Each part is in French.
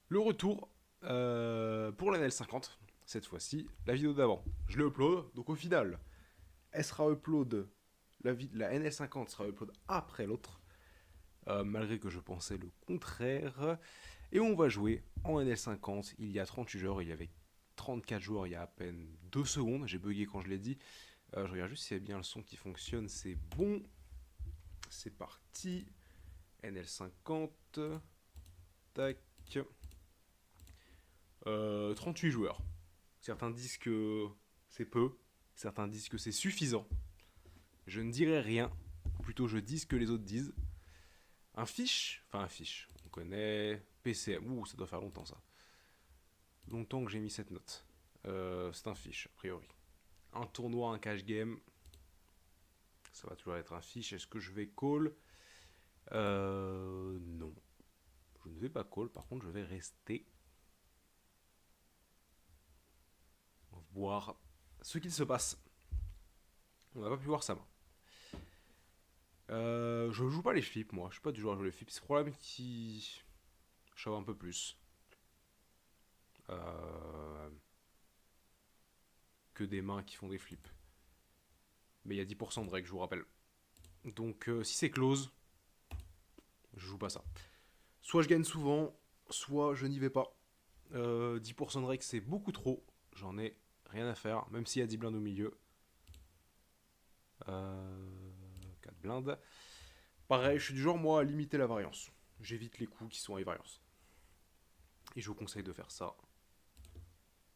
Le retour pour la NL50, cette fois-ci, la vidéo d'avant. Je l'ai upload, donc au final, elle sera upload, la NL50 sera upload après l'autre, malgré que je pensais le contraire. Et on va jouer en NL50, il y a 38 joueurs, il y avait 34 joueurs il y a à peine 2 secondes, j'ai bugué quand je l'ai dit. Je regarde juste s'il y a bien le son qui fonctionne, c'est bon. C'est parti. NL50, tac. 38 joueurs. Certains disent que c'est peu, certains disent que c'est suffisant. Je ne dirai rien, ou plutôt je dis ce que les autres disent. Un fiche, on connaît PCM, ouh ça doit faire longtemps ça. Longtemps que j'ai mis cette note. C'est un fiche, a priori. Un tournoi, un cash game, ça va toujours être un fiche. Est-ce que je vais call Non. Je ne vais pas call, par contre je vais rester voir ce qu'il se passe. On n'a pas pu voir ça. Je joue pas les flips, moi. Je suis pas du genre à jouer les flips. C'est le problème qui shove un peu plus euh, que des mains qui font des flips. Mais il y a 10% de règles, je vous rappelle. Donc si c'est close, je joue pas ça. Soit je gagne souvent, soit je n'y vais pas. 10% de règles, c'est beaucoup trop. J'en ai rien à faire, même s'il y a 10 blindes au milieu. 4 blindes. Pareil, je suis du genre, moi, à limiter la variance. J'évite les coups qui sont à variance. Et je vous conseille de faire ça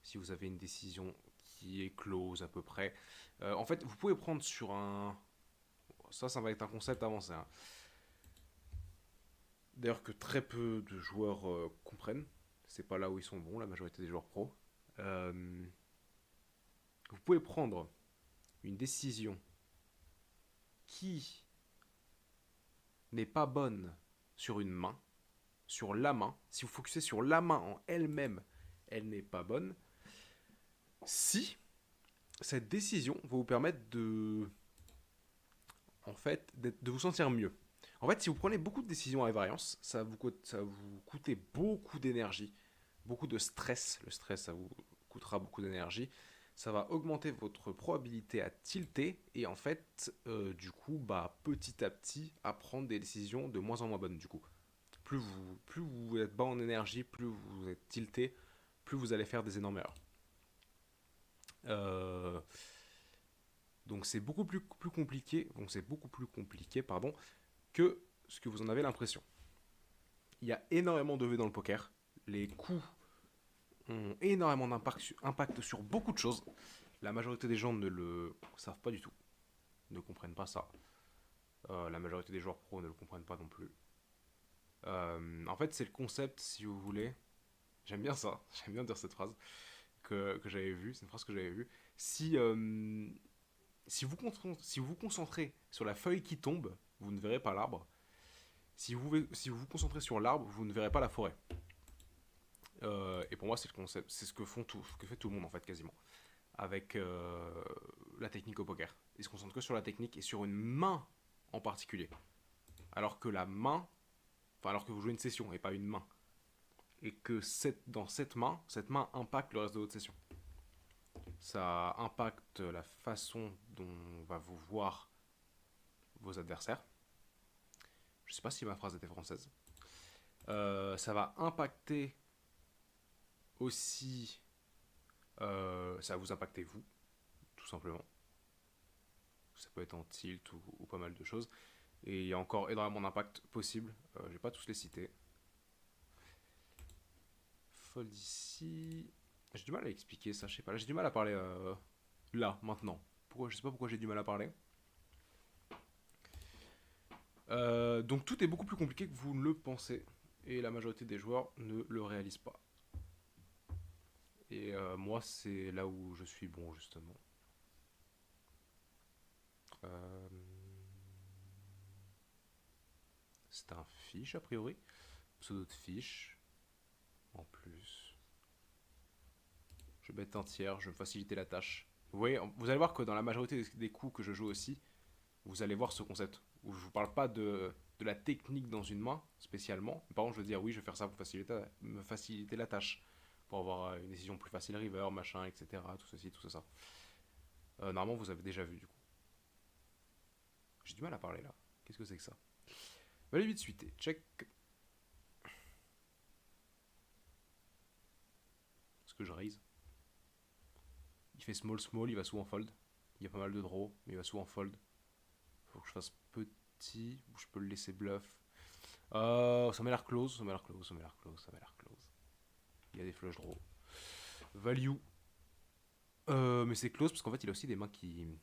si vous avez une décision qui est close à peu près. En fait, vous pouvez prendre sur un... Ça va être un concept avancé. Hein. D'ailleurs que très peu de joueurs comprennent. C'est pas là où ils sont bons, la majorité des joueurs pros. Euh, Vous pouvez prendre une décision qui n'est pas bonne sur une main, sur la main. Si vous focussez sur la main en elle-même, elle n'est pas bonne. Si cette décision va vous permettre de vous sentir mieux. En fait, si vous prenez beaucoup de décisions à variance, ça va vous coûter beaucoup d'énergie, beaucoup de stress. Le stress, ça vous coûtera beaucoup d'énergie. Ça va augmenter votre probabilité à tilter et en fait, du coup, petit à petit, à prendre des décisions de moins en moins bonnes. Du coup, plus vous êtes bas en énergie, plus vous êtes tilté, plus vous allez faire des énormes erreurs. Euh, donc c'est beaucoup plus compliqué. Donc c'est beaucoup plus compliqué, pardon, que ce que vous en avez l'impression. Il y a énormément de V dans le poker. Les coups ont énormément d'impact sur beaucoup de choses. La majorité des gens ne le savent pas du tout, ne comprennent pas ça. La majorité des joueurs pros ne le comprennent pas non plus. En fait, c'est le concept, si vous voulez. J'aime bien ça, j'aime bien dire cette phrase que j'avais vue, c'est une phrase que j'avais vue. Si vous vous concentrez sur la feuille qui tombe, vous ne verrez pas l'arbre. Si vous vous concentrez sur l'arbre, vous ne verrez pas la forêt. Et pour moi, c'est le concept, c'est ce que fait tout le monde en fait quasiment, avec la technique au poker. Ils se concentrent que sur la technique et sur une main en particulier, alors que alors que vous jouez une session et pas une main, et que dans cette main impacte le reste de votre session. Ça impacte la façon dont va vous voir vos adversaires. Je sais pas si ma phrase était française. Ça va impacter aussi, ça va vous impacter vous, tout simplement. Ça peut être en tilt ou pas mal de choses. Et il y a encore énormément d'impact possible. Je vais pas tous les citer. Fold ici. J'ai du mal à expliquer ça, je sais pas. Là, j'ai du mal à parler là, maintenant. Je sais pas pourquoi j'ai du mal à parler. Donc tout est beaucoup plus compliqué que vous ne le pensez. Et la majorité des joueurs ne le réalisent pas. Et moi, c'est là où je suis bon, justement. Euh, c'est un fiche, a priori. Pseudo de fiche. En plus. Je vais mettre un tiers, je vais me faciliter la tâche. Vous voyez, vous allez voir que dans la majorité des coups que je joue aussi, vous allez voir ce concept. Où je vous parle pas de de la technique dans une main, spécialement. Par contre, je veux dire, oui, je vais faire ça pour me faciliter la tâche, pour avoir une décision plus facile river, machin, etc. Tout ceci, tout ça. Normalement, vous avez déjà vu, du coup. J'ai du mal à parler, là. Qu'est-ce que c'est que ça? Valet 8 suité, check. Est-ce que je raise? Il fait small, small, il va souvent fold. Il y a pas mal de draw, mais il va souvent fold. Faut que je fasse petit, ou je peux le laisser bluff. Ça m'a l'air close, ça m'a l'air close, ça m'a l'air close, ça m'a l'air close. Il y a des flush draw. Value. Mais c'est close parce qu'en fait il a aussi des mains qui...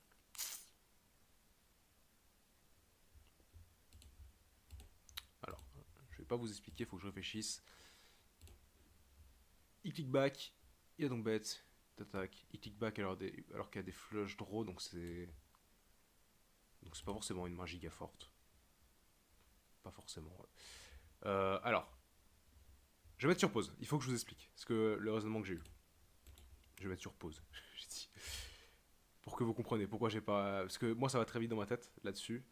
Alors, je vais pas vous expliquer, faut que je réfléchisse. Il click back, il a donc bet, t'attaques. Il click back alors qu'il y a des flush draw, donc c'est... Donc c'est pas forcément une main giga forte. Pas forcément, ouais. Alors, je vais mettre sur pause, il faut que je vous explique. Parce que le raisonnement que j'ai eu. Je vais mettre sur pause, j'ai dit. Pour que vous compreniez pourquoi j'ai pas... Parce que moi ça va très vite dans ma tête, là-dessus.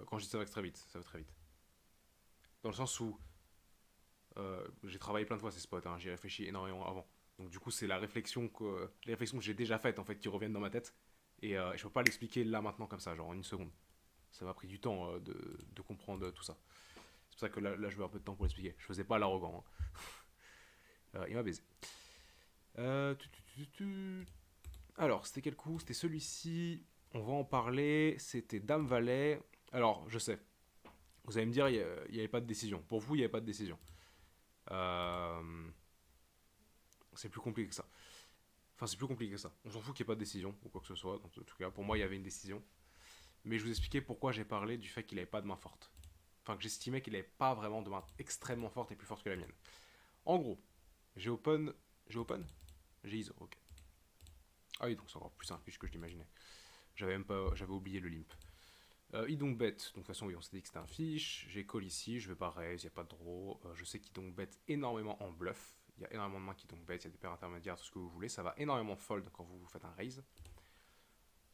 Quand je dis ça va très vite, ça va très vite. Dans le sens où j'ai travaillé plein de fois ces spots, hein, j'y réfléchi énormément avant. Donc du coup c'est les réflexions que j'ai déjà faites en fait qui reviennent dans ma tête. Et je peux pas l'expliquer là maintenant comme ça, genre en une seconde. Ça m'a pris du temps de comprendre tout ça. C'est pour ça que là je veux un peu de temps pour l'expliquer. Je faisais pas l'arrogant. Hein. Il m'a baisé. Alors, c'était quel coup? C'était celui-ci. On va en parler. C'était Dame Valet. Alors, je sais. Vous allez me dire, il n'y avait pas de décision. Pour vous, il n'y avait pas de décision. C'est plus compliqué que ça. Enfin, c'est plus compliqué que ça. On s'en fout qu'il n'y ait pas de décision ou quoi que ce soit. En tout cas, pour moi, il y avait une décision. Mais je vous expliquais pourquoi j'ai parlé du fait qu'il n'avait pas de main forte. Enfin, que j'estimais qu'il n'avait pas vraiment de main extrêmement forte et plus forte que la mienne. En gros, j'ai open. J'ai open? J'ai ISO, ok. Ah oui, donc c'est encore plus simple que je l'imaginais. J'avais oublié le limp. Il donc bet, donc de toute façon oui on s'est dit que c'était un fiche, j'ai call ici, je vais pas raise, il n'y a pas de draw, je sais qu'il donc bet énormément en bluff, il y a énormément de mains qui donc bet, il y a des paires intermédiaires, tout ce que vous voulez, ça va énormément fold quand vous faites un raise.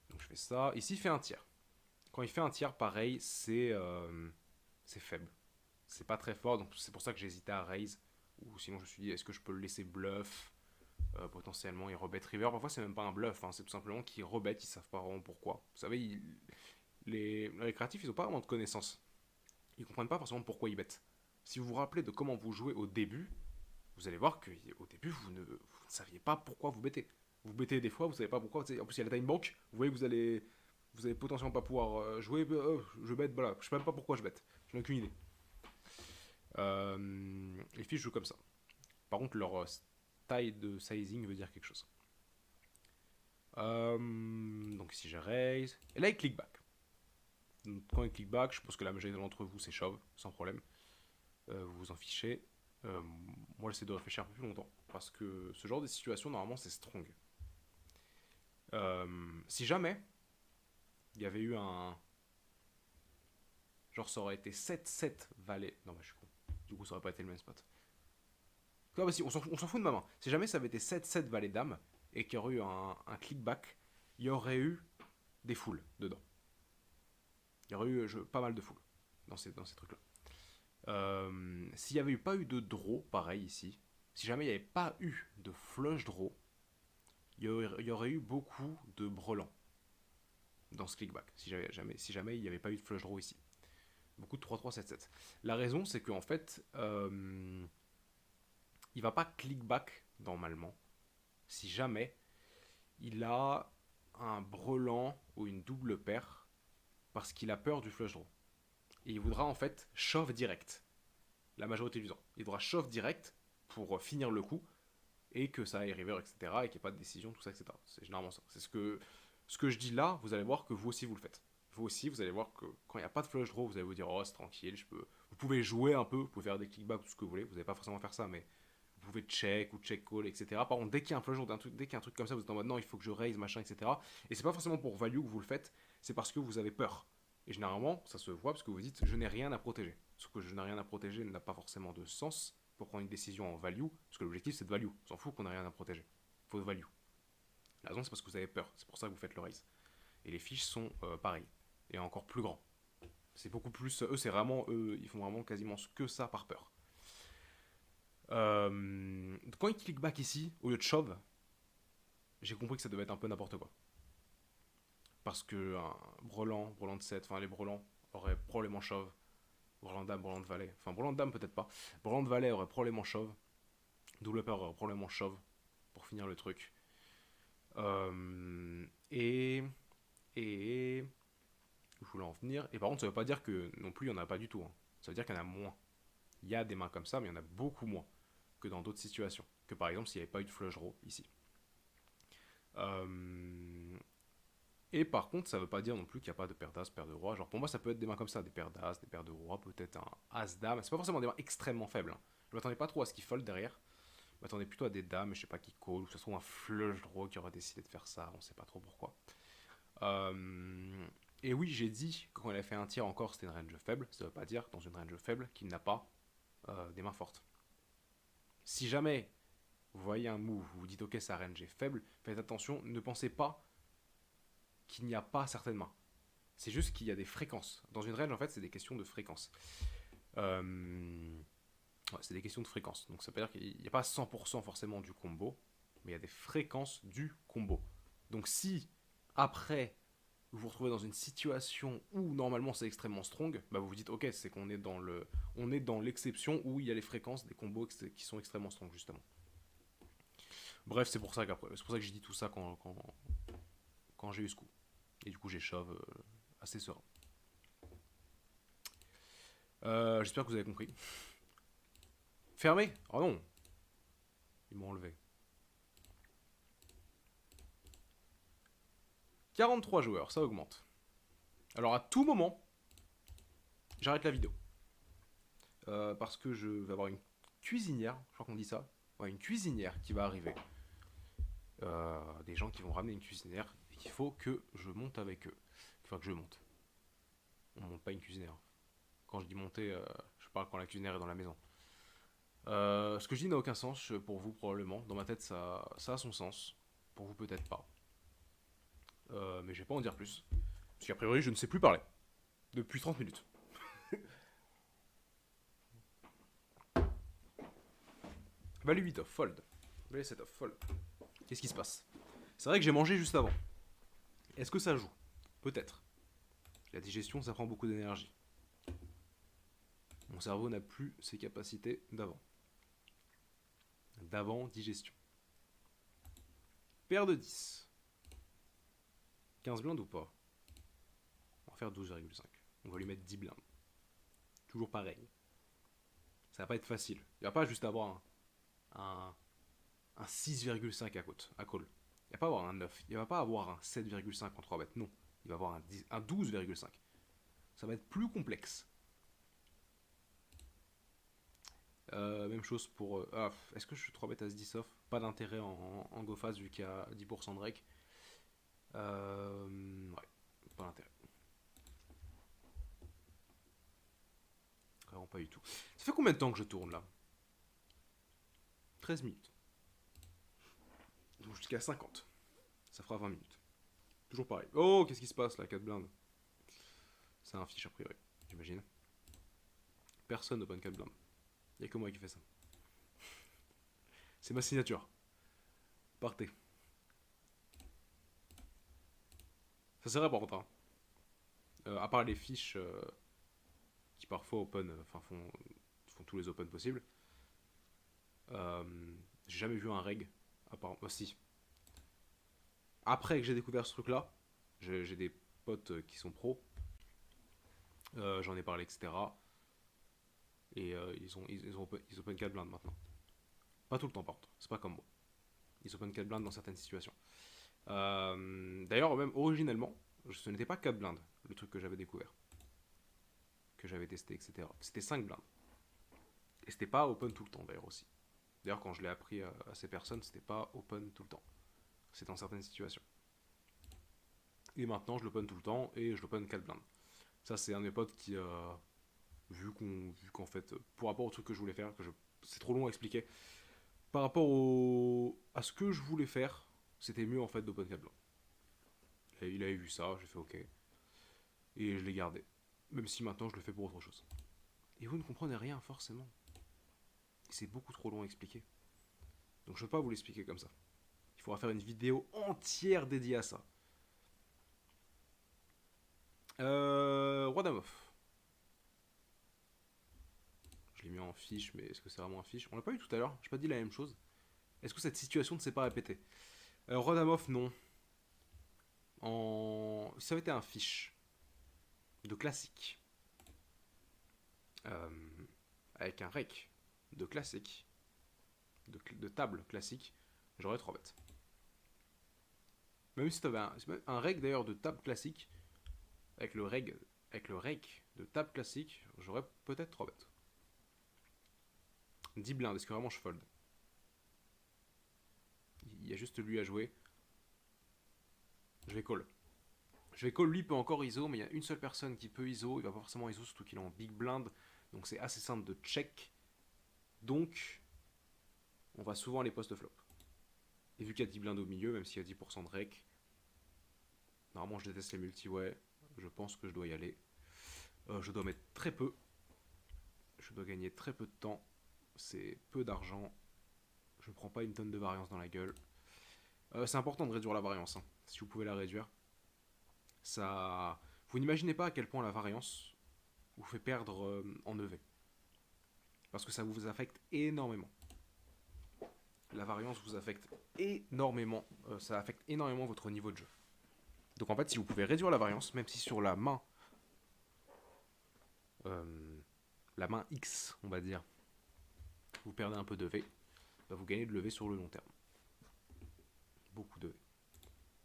Donc je fais ça, ici il fait un tiers. Quand il fait un tiers pareil, c'est faible, c'est pas très fort, donc c'est pour ça que j'hésitais à raise, ou sinon je me suis dit est-ce que je peux le laisser bluff, potentiellement il rebet river, parfois c'est même pas un bluff, hein, c'est tout simplement qu'il rebet, ils savent pas vraiment pourquoi. Vous savez, les créatifs, ils n'ont pas vraiment de connaissances. Ils comprennent pas forcément pourquoi ils bêtent. Si vous vous rappelez de comment vous jouez au début, vous allez voir qu'au début, vous ne saviez pas pourquoi vous bêtez. Vous bêtez des fois, vous savez pas pourquoi. En plus, il y a la time bank. Vous voyez que vous allez potentiellement pas pouvoir jouer. Je bête, voilà. Je sais même pas pourquoi je bête. Je n'ai aucune idée. Les fiches jouent comme ça. Par contre, leur taille de sizing veut dire quelque chose. Donc ici, je raise. Et là, il click back. Donc, quand il click back, je pense que la majorité d'entre vous c'est shove, sans problème. Vous vous en fichez. Moi j'essaie de réfléchir un peu plus longtemps. Parce que ce genre de situation, normalement c'est strong. Si jamais il y avait eu un. Genre ça aurait été 7-7 valet. Non, bah je suis con. Du coup ça aurait pas été le même spot. Non, bah si, on s'en fout de ma main. Si jamais ça avait été 7-7 valet dame et qu'il y aurait eu un click back, il y aurait eu des foules dedans. Il y aurait eu pas mal de foules dans ces trucs-là. S'il n'y avait pas eu de draw, pareil ici, si jamais il n'y avait pas eu de flush draw, il y aurait eu beaucoup de brelans dans ce clickback, si jamais il n'y avait pas eu de flush draw ici. Beaucoup de 3-3-7-7. La raison, c'est qu'en fait, il va pas clickback normalement, si jamais il a un brelan ou une double paire, parce qu'il a peur du flush draw. Et il voudra en fait shove direct. La majorité du temps. Il devra shove direct pour finir le coup et que ça aille river, etc. et qu'il n'y ait pas de décision, tout ça, etc. C'est généralement ça. C'est ce que je dis là, vous allez voir que vous aussi vous le faites. Vous aussi, vous allez voir que quand il n'y a pas de flush draw, vous allez vous dire oh c'est tranquille, vous pouvez jouer un peu, vous pouvez faire des clickbacks, tout ce que vous voulez. Vous n'allez pas forcément faire ça, mais vous pouvez check ou check call, etc. Par contre, dès qu'il y a un flush draw, dès qu'il y a un truc comme ça, vous êtes en mode non, il faut que je raise, machin, etc. Et c'est pas forcément pour value que vous le faites, c'est parce que vous avez peur. Et généralement, ça se voit parce que vous dites je n'ai rien à protéger. Sauf que je n'ai rien à protéger n'a pas forcément de sens pour prendre une décision en value, parce que l'objectif c'est de value. On s'en fout qu'on n'a rien à protéger. Il faut de value. La raison c'est parce que vous avez peur. C'est pour ça que vous faites le raise. Et les fiches sont pareilles. Et encore plus grands. C'est beaucoup plus. Eux, c'est vraiment. Eux, ils font vraiment quasiment que ça par peur. Quand il click back ici, au lieu de shove, j'ai compris que ça devait être un peu n'importe quoi. Parce que un Brelan de 7, enfin les Brelans auraient probablement shove. Brelan de dame, Brelan de valet. Enfin, Brelan de dame peut-être pas. Brelan de valet aurait probablement shove. Double pair aurait probablement shove. Pour finir le truc. Euh, et. Et. Je voulais en venir. Et par contre, ça veut pas dire que non plus il y en a pas du tout. Hein. Ça veut dire qu'il y en a moins. Il y a des mains comme ça, mais il y en a beaucoup moins que dans d'autres situations. Que par exemple s'il n'y avait pas eu de flush draw ici. Euh, Et par contre, ça veut pas dire non plus qu'il n'y a pas de paire d'as, paire de roi. Genre pour moi, ça peut être des mains comme ça, des paires d'as, des paires de roi, peut-être un as dame. C'est pas forcément des mains extrêmement faibles. Hein. Je m'attendais pas trop à ce qu'il fold derrière. Je m'attendais plutôt à des dames, je sais pas qui call, ou que ce soit un flush draw qui aurait décidé de faire ça, on sait pas trop pourquoi. Et oui, j'ai dit que quand il a fait un tir encore, c'était une range faible. Ça veut pas dire dans une range faible qu'il n'a pas des mains fortes. Si jamais vous voyez un move, vous vous dites ok, sa range est faible, faites attention, ne pensez pas qu'il n'y a pas certaines mains. C'est juste qu'il y a des fréquences. Dans une range, en fait, c'est des questions de fréquence. Ouais, c'est des questions de fréquence. Donc ça veut dire qu'il n'y a pas 100% forcément du combo, mais il y a des fréquences du combo. Donc si, après, vous vous retrouvez dans une situation où normalement c'est extrêmement strong, bah vous vous dites ok, c'est qu'on est dans le, on est dans l'exception où il y a les fréquences des combos qui sont extrêmement strong justement. Bref, c'est pour ça que j'ai dit tout ça quand j'ai eu ce coup. Et du coup, j'ai shove assez serein. J'espère que vous avez compris. Fermé. Oh non. Ils m'ont enlevé. 43 joueurs, ça augmente. Alors à tout moment, j'arrête la vidéo. Parce que je vais avoir une cuisinière, je crois qu'on dit ça. Ouais, une cuisinière qui va arriver. Des gens qui vont ramener une cuisinière. Et qu'il faut que je monte avec eux. Enfin, que je monte. On monte pas une cuisinière. Quand je dis monter, je parle quand la cuisinière est dans la maison. Ce que je dis n'a aucun sens pour vous probablement. Dans ma tête, ça a son sens. Pour vous, peut-être pas. Mais je vais pas en dire plus. Parce qu'a priori, je ne sais plus parler. Depuis 30 minutes. Value 8 off, fold. Value 7 off, fold. Qu'est-ce qui se passe? C'est vrai que j'ai mangé juste avant. Est-ce que ça joue? Peut-être. La digestion, ça prend beaucoup d'énergie. Mon cerveau n'a plus ses capacités d'avant. D'avant digestion. Paire de 10. 15 blindes ou pas? On va faire 12,5. On va lui mettre 10 blindes. Toujours pareil. Ça va pas être facile. Il va pas juste avoir un 6,5 à call. Il va pas avoir un 9. Il va pas avoir un 7,5 en 3 bêtes. Non. Il va avoir un 12,5. Ça va être plus complexe. Même chose pour... est-ce que je suis 3 bêtes as 10 off? Pas d'intérêt en go fast vu qu'il y a 10% de rec. Ouais, pas d'intérêt. Vraiment pas du tout. Ça fait combien de temps que je tourne là? 13 minutes. Donc jusqu'à 50. Ça fera 20 minutes. Toujours pareil. Oh, qu'est-ce qui se passe là, 4 blindes? C'est un fiche a priori, j'imagine. Personne n'open 4 blindes. Il n'y a que moi qui fais ça. C'est ma signature. Partez. Ça c'est vrai par contre. Hein. À part les fiches qui parfois open, font tous les open possibles. J'ai jamais vu un reg. À part, si. Après que j'ai découvert ce truc là, j'ai des potes qui sont pros. J'en ai parlé, etc. Et ils open 4 blindes maintenant. Pas tout le temps par contre, c'est pas comme moi. Ils open 4 blindes dans certaines situations. D'ailleurs, même originellement, ce n'était pas 4 blindes, le truc que j'avais découvert. Que j'avais testé, etc. C'était 5 blindes. Et c'était pas open tout le temps d'ailleurs aussi. D'ailleurs, quand je l'ai appris à ces personnes, c'était pas open tout le temps. C'est dans certaines situations. Et maintenant, je l'open tout le temps et je l'open 4 blindes. Ça, c'est un de mes potes qui, vu qu'en fait, pour rapport au truc que je voulais faire, c'est trop long à expliquer, par rapport à ce que je voulais faire, c'était mieux en fait d'open 4 blindes. Et il avait vu ça, j'ai fait ok. Et je l'ai gardé. Même si maintenant je le fais pour autre chose. Et vous ne comprenez rien forcément. C'est beaucoup trop long à expliquer. Donc je ne peux pas vous l'expliquer comme ça. Il faudra faire une vidéo entière dédiée à ça. Roi d'Amof. Je l'ai mis en fiche, mais est-ce que c'est vraiment un fiche? On l'a pas eu tout à l'heure, j'ai pas dit la même chose. Est-ce que cette situation ne s'est pas répétée? Roi d'Amof, non. Ça avait été un fiche de classique. Euh, Avec un rec de classique. De table classique. J'aurais 3 bêtes. Même si tu avais un rec d'ailleurs de table classique. Avec le rec de table classique, j'aurais peut-être 3 bêtes. 10 blindes, est-ce que vraiment je fold? Il y a juste lui à jouer. Je vais call. Lui peut encore ISO, mais il y a une seule personne qui peut ISO. Il va pas forcément ISO, surtout qu'il est en big blind. Donc c'est assez simple de check. Donc, on va souvent aller post-flop. Et vu qu'il y a 10 blindes au milieu, même s'il y a 10% de rec, normalement je déteste les multi-way. Je pense que je dois y aller. Je dois mettre très peu. Je dois gagner très peu de temps. C'est peu d'argent. Je ne prends pas une tonne de variance dans la gueule. C'est important de réduire la variance, hein, si vous pouvez la réduire. Ça, vous n'imaginez pas à quel point la variance vous fait perdre en EV. Parce que ça vous affecte énormément. La variance vous affecte énormément. Ça affecte énormément votre niveau de jeu. Donc en fait, si vous pouvez réduire la variance, même si sur la main X, on va dire, vous perdez un peu de V, bah vous gagnez de lever sur le long terme. Beaucoup de V.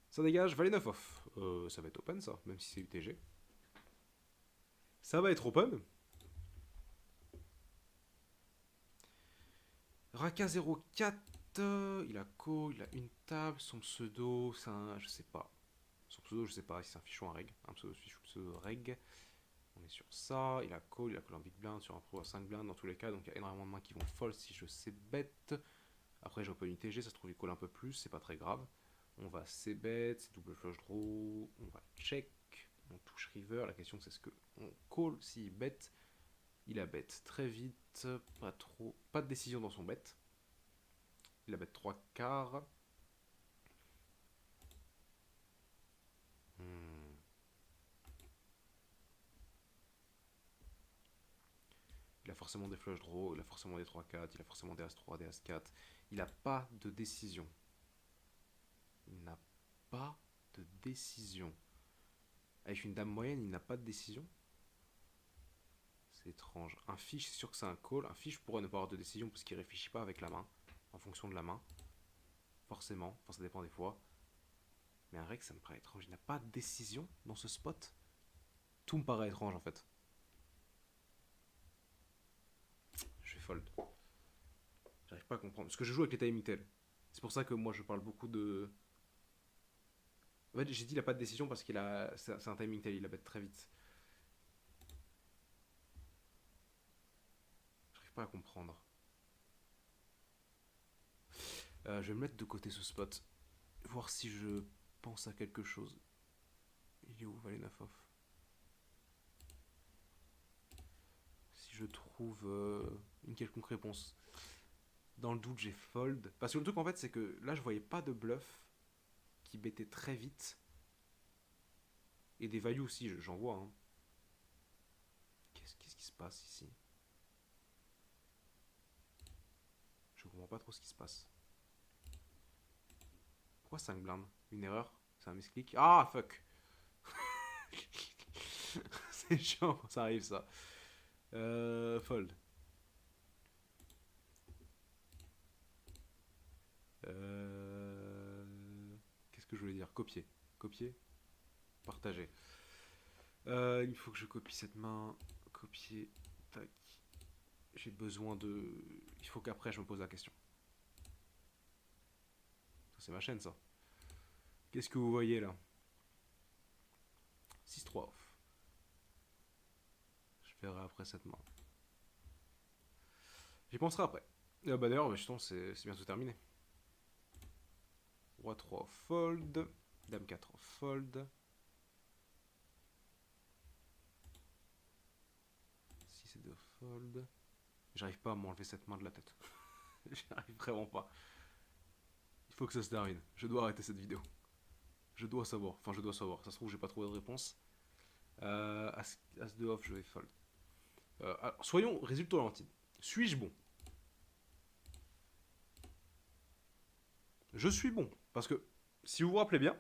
Ça dégage, valet 9 off. Ça va être open ça, même si c'est UTG. Ça va être open. Raka 04, il a call, il a une table, son pseudo, c'est un, je sais pas. Son pseudo, je sais pas si c'est un fichu ou un reg. Un pseudo fichu, pseudo reg. On est sur ça, il a call en big blind, sur un pro à 5 blindes dans tous les cas, donc il y a énormément de mains qui vont fold si je sais bet. Après j'ai open UTG, ça se trouve il call un peu plus, c'est pas très grave. On va c-bet, c'est double flush draw, on va check, on touche river, la question c'est ce que on call s'il bet. Il a bet très vite, pas de décision dans son bet. Il a bet 3 quarts. Il a forcément des flush draws, il a forcément des 3-4, il a forcément des As-3, des As-4. Il n'a pas de décision. Il n'a pas de décision. Avec une dame moyenne, il n'a pas de décision. C'est étrange. Un fiche, c'est sûr que c'est un call. Un fiche pourrait ne pas avoir de décision parce qu'il réfléchit pas avec la main, en fonction de la main. Forcément, enfin ça dépend des fois. Mais un rec, ça me paraît étrange. Il n'a pas de décision dans ce spot. Tout me paraît étrange en fait. Je vais fold. J'arrive pas à comprendre. Parce que je joue avec les timing tails. C'est pour ça que moi je parle beaucoup de. En fait, j'ai dit il a pas de décision parce qu'il a. C'est un timing tail, il a bet très vite. J'arrive pas à comprendre. Je vais me mettre de côté ce spot. Voir si je pense à quelque chose. Il est où Valet 9 off? Si je trouve une quelconque réponse. Dans le doute, j'ai fold. Parce que le truc en fait, c'est que là, je voyais pas de bluff qui bêtait très vite. Et des values aussi, j'en vois. Hein. Qu'est-ce qui se passe ici? Je comprends pas trop ce qui se passe. Pourquoi 5 blindes? Une erreur? C'est un misclick? Ah, fuck! C'est chiant quand ça arrive, ça. Fold. Qu'est-ce que je voulais dire? Copier. Copier? Partager. Il faut que je copie cette main. Copier. Tac. J'ai besoin de. Il faut qu'après je me pose la question. Ça, c'est ma chaîne, ça. Qu'est-ce que vous voyez là? 6-3 off. Je verrai après cette main. J'y penserai après. Bah d'ailleurs, justement, c'est bientôt terminé. Roi 3 fold. Dame 4 fold. fold. J'arrive pas à m'enlever cette main de la tête. J'arrive vraiment pas. Il faut que ça se termine. Je dois arrêter cette vidéo. Je dois savoir. Enfin, je dois savoir. Ça se trouve, j'ai pas trouvé de réponse. As de off, je vais fold. Alors, soyons résultat lentille. Suis-je bon? Je suis bon. Parce que, si vous vous rappelez bien,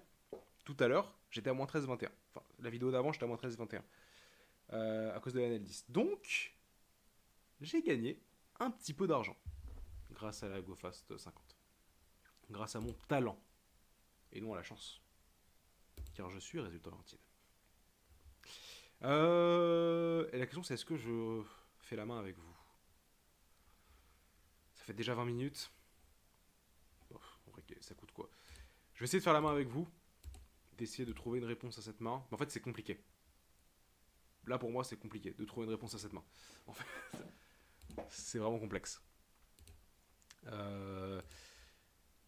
tout à l'heure, j'étais à moins 13,21. Enfin, la vidéo d'avant, j'étais à moins 13,21. À cause de la NL10. Donc, j'ai gagné un petit peu d'argent. Grâce à la GoFast 50. Grâce à mon talent. Et non à la chance. Car je suis résultat lentille. Et la question c'est est-ce que je fais la main avec vous? Ça fait déjà 20 minutes. Oh, ça coûte quoi? Je vais essayer de faire la main avec vous. D'essayer de trouver une réponse à cette main. Mais en fait c'est compliqué. Là pour moi c'est compliqué de trouver une réponse à cette main. En fait c'est vraiment complexe.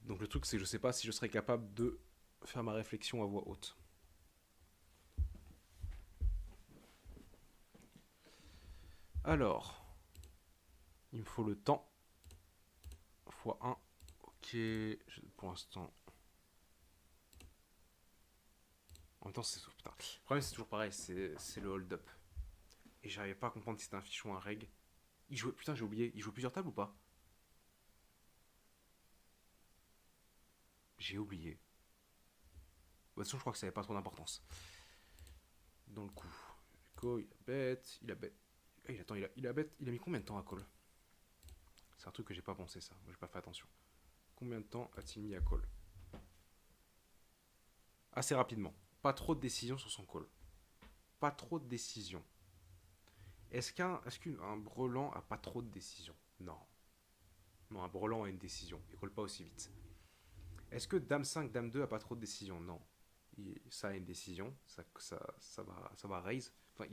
Donc le truc c'est que je sais pas si je serais capable de faire ma réflexion à voix haute. Alors, il me faut le temps. x1. Ok, pour l'instant. En même temps, c'est. Putain. Le problème, c'est toujours pareil, c'est le hold-up. Et j'arrivais pas à comprendre si c'était un fiche ou un reg. Il jouait. Putain, j'ai oublié. Il jouait plusieurs tables ou pas? J'ai oublié. De toute façon, je crois que ça n'avait pas trop d'importance. Dans le coup. Echo, il a bête. Il a bête. Attends, il a bête. Il a mis combien de temps à call? C'est un truc que j'ai pas pensé, ça. J'ai pas fait attention. Combien de temps a-t-il mis à call? Assez rapidement. Pas trop de décisions sur son call. Pas trop de décisions. Est-ce qu'un brelan a pas trop de décisions? Non. Non, un brelan a une décision. Il colle pas aussi vite. Est-ce que Dame 5, Dame 2 a pas trop de décisions? Non. Ça a une décision. Ça va raise. Enfin,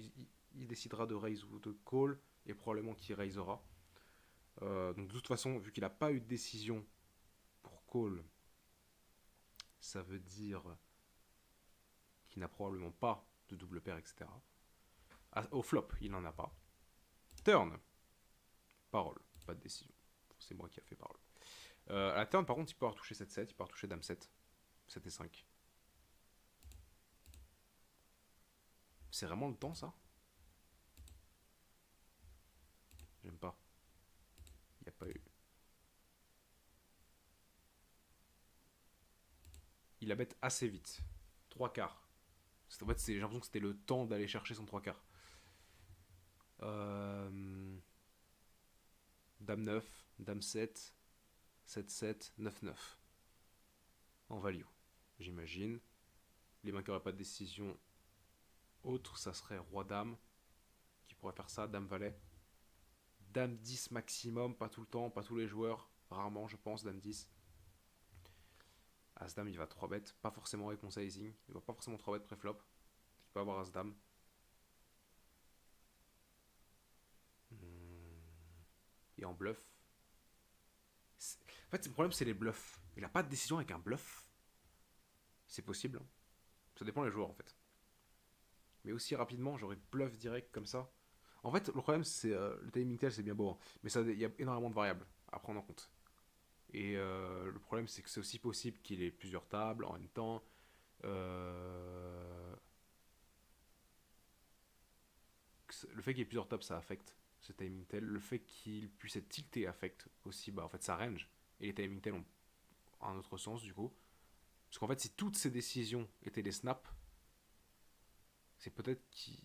il décidera de raise ou de call. Et probablement qu'il raisera. Donc de toute façon, vu qu'il n'a pas eu de décision pour call, ça veut dire qu'il n'a probablement pas de double paire, etc. Au flop, il n'en a pas. Turn. Parole. Pas de décision. C'est moi qui a fait parole. À la turn, par contre, il peut avoir touché 7-7. Il peut avoir touché Dame 7. 7 et 5. C'est vraiment le temps, ça? J'aime pas. Il n'y a pas eu. Il la bête assez vite. 3 quarts. En fait, j'ai l'impression que c'était le temps d'aller chercher son 3 quarts. Dame 9, Dame 7, 7-7, 9-9. En value, j'imagine. Les mains qui n'auraient pas de décision autre, ça serait Roi-Dame qui pourrait faire ça, Dame-Valet. Dame 10 maximum, pas tout le temps, pas tous les joueurs. Rarement, je pense, Dame 10. As-Dame, il va 3 bêtes. Pas forcément avec mon sizing. Il va pas forcément 3 bêtes pré-flop. Il peut avoir As-Dame. Et en bluff. En fait, le problème, c'est les bluffs. Il a pas de décision avec un bluff. C'est possible. Hein. Ça dépend des joueurs, en fait. Mais aussi rapidement, j'aurais bluff direct comme ça. En fait, le problème, c'est le timing tell, c'est bien beau. Hein, mais il y a énormément de variables à prendre en compte. Et le problème, c'est que c'est aussi possible qu'il ait plusieurs tables en même temps. Le fait qu'il y ait plusieurs tables, ça affecte ce timing tell. Le fait qu'il puisse être tilté affecte aussi en fait, sa range. Et les timing tell ont un autre sens, du coup. Parce qu'en fait, si toutes ces décisions étaient des snaps, c'est peut-être qu'il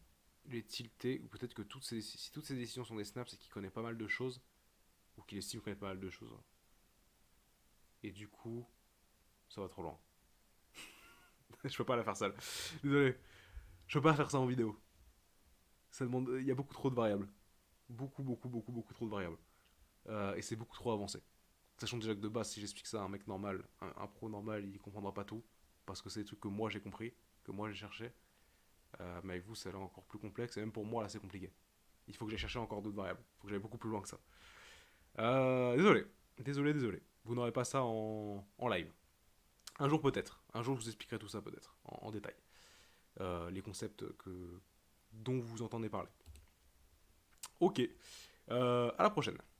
est tilté, ou peut-être que si toutes ces décisions sont des snaps, c'est qu'il connaît pas mal de choses, ou qu'il estime connaître pas mal de choses. Et du coup, ça va trop loin. Je peux pas la faire seule. Désolé. Je peux pas faire ça en vidéo. Ça demande. Il y a beaucoup trop de variables. Beaucoup trop de variables. Et c'est beaucoup trop avancé. Sachant déjà que de base, si j'explique ça à un mec normal, un pro normal, il comprendra pas tout. Parce que c'est des trucs que moi j'ai compris, que moi j'ai cherché. Mais avec vous, c'est là encore plus complexe. Et même pour moi, là, c'est compliqué. Il faut que j'aille chercher encore d'autres variables. Il faut que j'aille beaucoup plus loin que ça. Désolé. Vous n'aurez pas ça en live. Un jour peut-être. Un jour, je vous expliquerai tout ça peut-être, en détail. Les concepts dont vous entendez parler. Ok. À la prochaine.